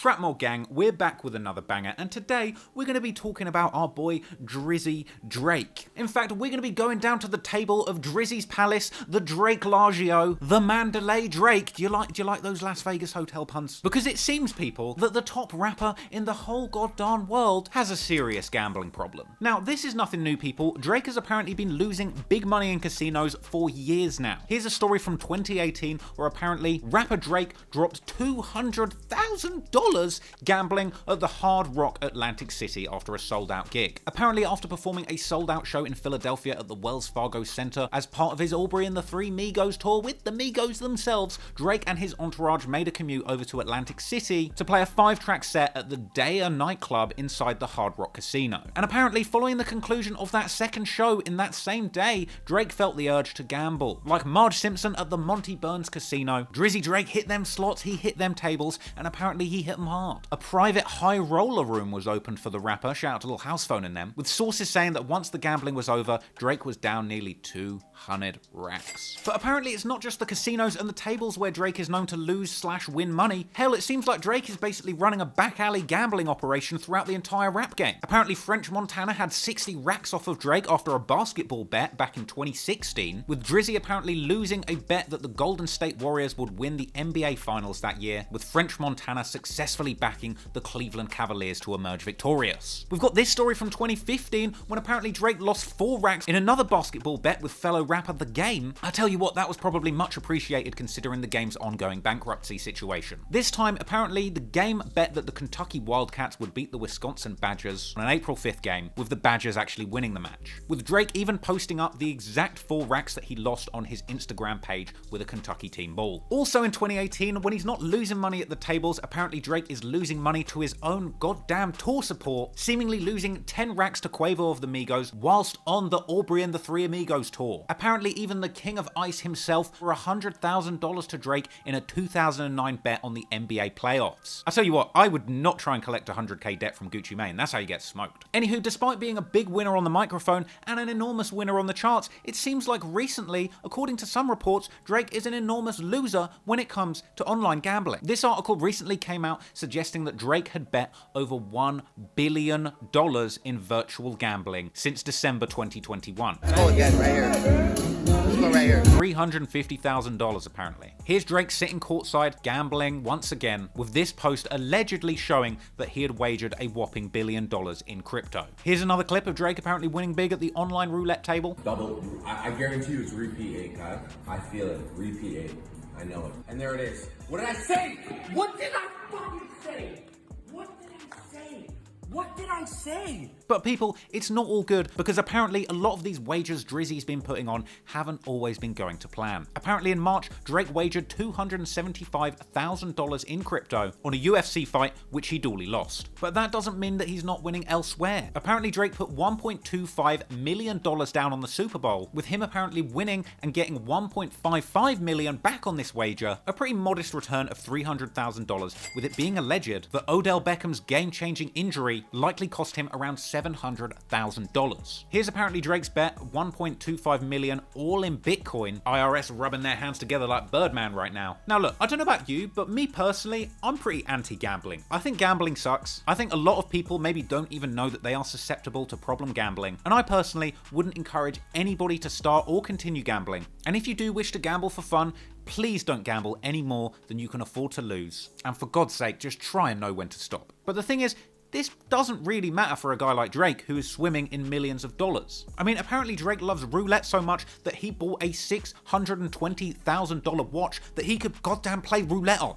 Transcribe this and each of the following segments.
Frapmore gang, we're back with another banger, and today we're going to be talking about our boy Drizzy Drake. In fact, we're going to be going down to the table of Drizzy's Palace, the Drake Lagio, the Mandalay Drake. Do you like those Las Vegas hotel puns? Because it seems, people, that the top rapper in the whole goddamn world has a serious gambling problem. Now, this is nothing new, people. Drake has apparently been losing big money in casinos for years now. Here's a story from 2018 where apparently rapper Drake dropped $200,000 gambling at the Hard Rock Atlantic City after a sold-out gig. Apparently, after performing a sold-out show in Philadelphia at the Wells Fargo Center as part of his Aubrey and the Three Migos tour with the Migos themselves, Drake and his entourage made a commute over to Atlantic City to play a 5-track set at the Daya nightclub inside the Hard Rock Casino. And apparently, following the conclusion of that second show in that same day, Drake felt the urge to gamble. Like Marge Simpson at the Monty Burns Casino, Drizzy Drake hit them slots, he hit them tables, and apparently he hit them hard. A private high roller room was opened for the rapper, shout out to Little House Phone and them, with sources saying that once the gambling was over, Drake was down nearly 200 racks. But apparently it's not just the casinos and the tables where Drake is known to lose/win money. Hell, it seems like Drake is basically running a back alley gambling operation throughout the entire rap game. Apparently French Montana had 60 racks off of Drake after a basketball bet back in 2016, with Drizzy apparently losing a bet that the Golden State Warriors would win the NBA Finals that year, with French Montana successfully backing the Cleveland Cavaliers to emerge victorious. We've got this story from 2015 when apparently Drake lost 4 racks in another basketball bet with fellow rapper The Game. I tell you what, that was probably much appreciated considering the game's ongoing bankruptcy situation. This time, apparently, The Game bet that the Kentucky Wildcats would beat the Wisconsin Badgers on an April 5th game, with the Badgers actually winning the match, with Drake even posting up the exact 4 racks that he lost on his Instagram page with a Kentucky team ball. Also in 2018, when he's not losing money at the tables, apparently Drake is losing money to his own goddamn tour support, seemingly losing 10 racks to Quavo of the Migos whilst on the Aubrey and the Three Amigos tour. Apparently even the King of Ice himself for $100,000 to Drake in a 2009 bet on the NBA playoffs. I tell you what, I would not try and collect 100k debt from Gucci Mane, that's how you get smoked. Anywho, despite being a big winner on the microphone and an enormous winner on the charts, it seems like recently, according to some reports, Drake is an enormous loser when it comes to online gambling. This article recently came out suggesting that Drake had bet over $1 billion in virtual gambling since December 2021. Go again, right here. Let's go right here. $350,000 apparently. Here's Drake sitting courtside gambling once again, with this post allegedly showing that he had wagered a whopping $1 billion in crypto. Here's another clip of Drake apparently winning big at the online roulette table. Double, I guarantee you it's repeat 8, Kai. I feel it, repeat 8. I know it. And there it is. What did I say? What did I fucking say? What did I say? What did I say? But people, it's not all good, because apparently a lot of these wagers Drizzy's been putting on haven't always been going to plan. Apparently in March, Drake wagered $275,000 in crypto on a UFC fight, which he duly lost. But that doesn't mean that he's not winning elsewhere. Apparently Drake put $1.25 million down on the Super Bowl, with him apparently winning and getting $1.55 million back on this wager, a pretty modest return of $300,000, with it being alleged that Odell Beckham's game-changing injury likely cost him around $700,000. Here's apparently Drake's bet, $1.25 million, all in Bitcoin. IRS rubbing their hands together like Birdman right now. Now look, I don't know about you, but me personally, I'm pretty anti-gambling. I think gambling sucks. I think a lot of people maybe don't even know that they are susceptible to problem gambling, and I personally wouldn't encourage anybody to start or continue gambling. And if you do wish to gamble for fun, please don't gamble any more than you can afford to lose. And for God's sake, just try and know when to stop. But the thing is, this doesn't really matter for a guy like Drake, who is swimming in millions of dollars. I mean, apparently Drake loves roulette so much that he bought a $620,000 watch that he could goddamn play roulette on.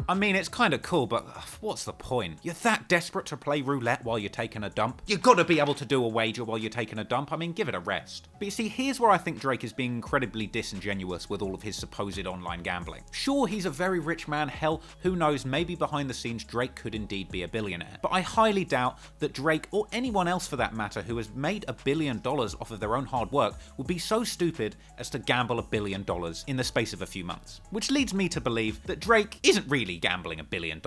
I mean, it's kind of cool, but what's the point? You're that desperate to play roulette while you're taking a dump? You gotta be able to do a wager while you're taking a dump. I mean, give it a rest. But you see, here's where I think Drake is being incredibly disingenuous with all of his supposed online gambling. Sure, he's a very rich man. Hell, who knows, maybe behind the scenes Drake could indeed be a billionaire. But I highly doubt that Drake, or anyone else for that matter, who has made $1 billion off of their own hard work, would be so stupid as to gamble $1 billion in the space of a few months. Which leads me to believe that Drake isn't really gambling $1 billion.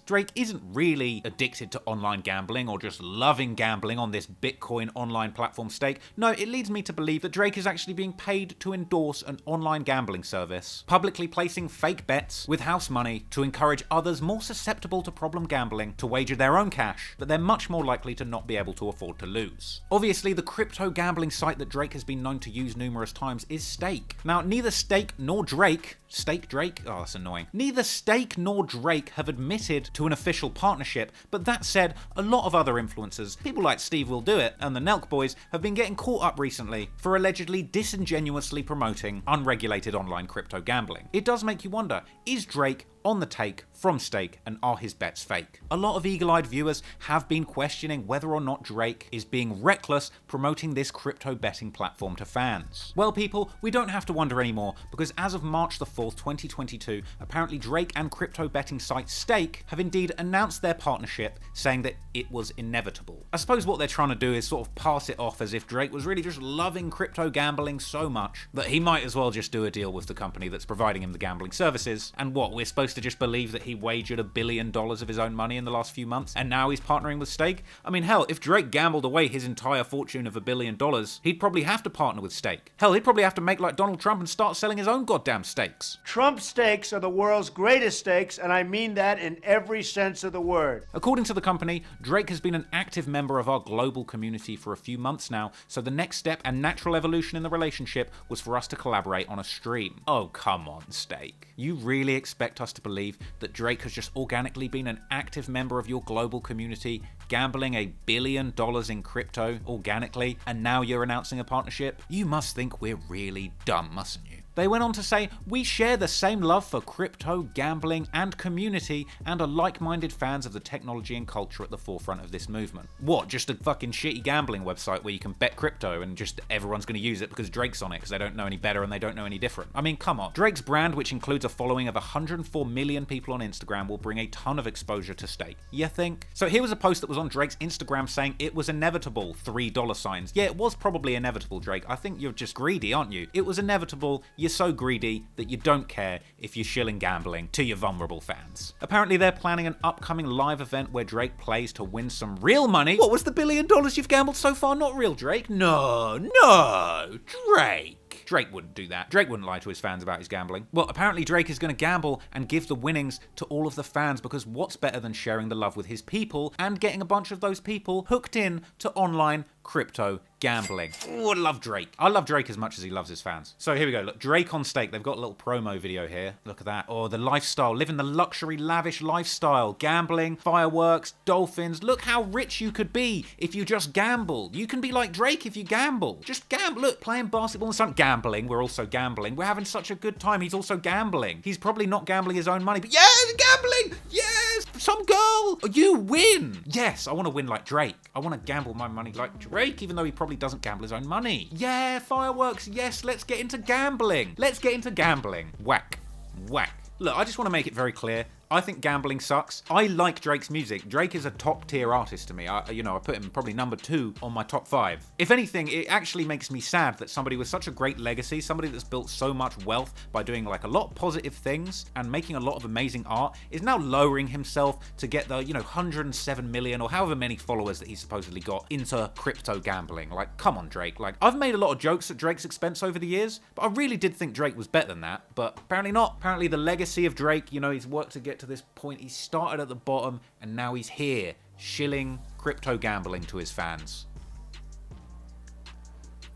Drake isn't really addicted to online gambling or just loving gambling on this Bitcoin online platform Stake. No, it leads me to believe that Drake is actually being paid to endorse an online gambling service, publicly placing fake bets with house money to encourage others more susceptible to problem gambling to wager their own cash that they're much more likely to not be able to afford to lose. Obviously, the crypto gambling site that Drake has been known to use numerous times is Stake. Now, neither Stake nor Drake Drake? Oh, that's annoying. Neither Stake nor Drake have admitted to an official partnership, but that said, a lot of other influencers, people like Steve Will Do It and the Nelk Boys, have been getting caught up recently for allegedly disingenuously promoting unregulated online crypto gambling. It does make you wonder, is Drake on the take from Stake, and are his bets fake? A lot of eagle-eyed viewers have been questioning whether or not Drake is being reckless promoting this crypto betting platform to fans. Well, people, we don't have to wonder anymore, because as of March the 4th, 2022, apparently Drake and crypto betting site Stake have indeed announced their partnership, saying that it was inevitable. I suppose what they're trying to do is sort of pass it off as if Drake was really just loving crypto gambling so much that he might as well just do a deal with the company that's providing him the gambling services. And what, we're supposed to just believe that he wagered $1 billion of his own money in the last few months, and now he's partnering with Stake? I mean, hell, if Drake gambled away his entire fortune of $1 billion, he'd probably have to partner with Stake. Hell, he'd probably have to make like Donald Trump and start selling his own goddamn stakes. Trump stakes are the world's greatest stakes, and I mean that in every sense of the word. According to the company, Drake has been an active member of our global community for a few months now, so the next step and natural evolution in the relationship was for us to collaborate on a stream. Oh, come on, Stake. You really expect us to believe that Drake has just organically been an active member of your global community, gambling $1 billion in crypto organically, and now you're announcing a partnership? You must think we're really dumb, mustn't you? They went on to say, we share the same love for crypto, gambling, and community, and are like-minded fans of the technology and culture at the forefront of this movement. What, just a fucking shitty gambling website where you can bet crypto and just everyone's going to use it because Drake's on it because they don't know any better and they don't know any different? I mean, come on. Drake's brand, which includes a following of 104 million people on Instagram, will bring a ton of exposure to Stake. You think? So here was a post that was on Drake's Instagram saying it was inevitable, $3. Yeah, it was probably inevitable, Drake. I think you're just greedy, aren't you? It was inevitable. You're so greedy that you don't care if you're shilling gambling to your vulnerable fans. Apparently they're planning an upcoming live event where Drake plays to win some real money. What was the $1 billion you've gambled so far not real, Drake? No, Drake. Drake wouldn't do that. Drake wouldn't lie to his fans about his gambling. Well, apparently Drake is going to gamble and give the winnings to all of the fans, because what's better than sharing the love with his people and getting a bunch of those people hooked in to online crypto gambling. Oh, I love Drake. I love Drake as much as he loves his fans. So here we go. Look, Drake on Stake. They've got a little promo video here. Look at that. Oh, the lifestyle. Living the luxury, lavish lifestyle. Gambling, fireworks, dolphins. Look how rich you could be if you just gambled. You can be like Drake if you gamble. Just gamble. Look, playing basketball and something. Gambling. We're also gambling. We're having such a good time. He's also gambling. He's probably not gambling his own money, but yes, gambling. Yes, some girl. You win. Yes, I want to win like Drake. I want to gamble my money like Drake, even though he probably doesn't gamble his own money. Yeah, fireworks. Yes, let's get into gambling. Let's get into gambling. Whack. Whack. Look, I just want to make it very clear. I think gambling sucks. I like Drake's music. Drake is a top tier artist to me. I put him probably number 2 on my top 5. If anything, it actually makes me sad that somebody with such a great legacy, somebody that's built so much wealth by doing like a lot of positive things and making a lot of amazing art, is now lowering himself to get the, 107 million or however many followers that he's supposedly got into crypto gambling. Like, come on, Drake. Like, I've made a lot of jokes at Drake's expense over the years, but I really did think Drake was better than that. But apparently not. Apparently the legacy of Drake, he's worked to get to this point. He started at the bottom and now he's here shilling crypto gambling to his fans.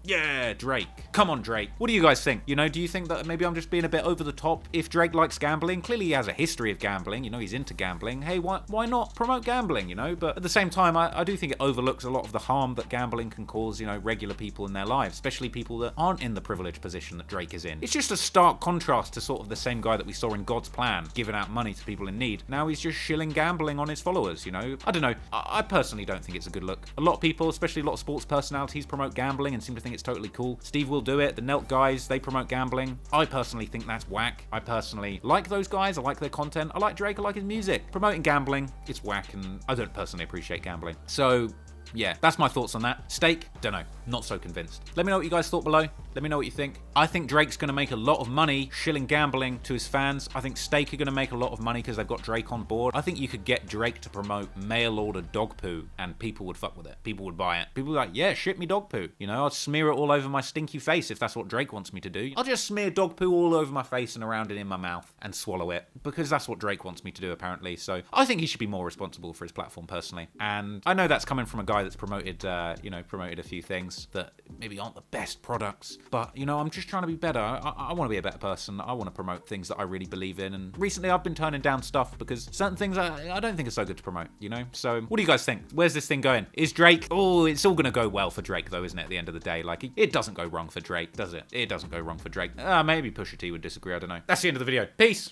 Yeah, Drake. Come on, Drake. What do you guys think? Do you think that maybe I'm just being a bit over the top? If Drake likes gambling, clearly he has a history of gambling, he's into gambling. Hey, why not promote gambling, But at the same time, I do think it overlooks a lot of the harm that gambling can cause, regular people in their lives, especially people that aren't in the privileged position that Drake is in. It's just a stark contrast to sort of the same guy that we saw in God's Plan, giving out money to people in need. Now he's just shilling gambling on his followers, I don't know. I personally don't think it's a good look. A lot of people, especially a lot of sports personalities, promote gambling and seem to think it's totally cool. Steve Will Do It, the Nelk guys, they promote gambling. I personally think that's whack. I personally like those guys. I like their content. I like Drake. I like his music. Promoting gambling, it's whack, and I don't personally appreciate gambling. So yeah, that's my thoughts on that. Steak, don't know, not so convinced. Let me know what you guys thought below. Let me know what you think. I think Drake's gonna make a lot of money shilling gambling to his fans. I think Steak are gonna make a lot of money because they've got Drake on board. I think you could get Drake to promote mail order dog poo and people would fuck with it. People would buy it. People would be like, yeah, ship me dog poo. You know, I'll smear it all over my stinky face if that's what Drake wants me to do. I'll just smear dog poo all over my face and around it in my mouth and swallow it because that's what Drake wants me to do apparently. So I think he should be more responsible for his platform personally. And I know that's coming from a guy that's promoted, promoted a few things that maybe aren't the best products, but you know, I'm just trying to be better. I want to be a better person. I want to promote things that I really believe in. And recently I've been turning down stuff because certain things I don't think are so good to promote, you know? So what do you guys think? Where's this thing going? Is Drake, oh, it's all going to go well for Drake though, isn't it? At the end of the day, like it doesn't go wrong for Drake, does it? It doesn't go wrong for Drake. Maybe Pusha T would disagree. I don't know. That's the end of the video. Peace.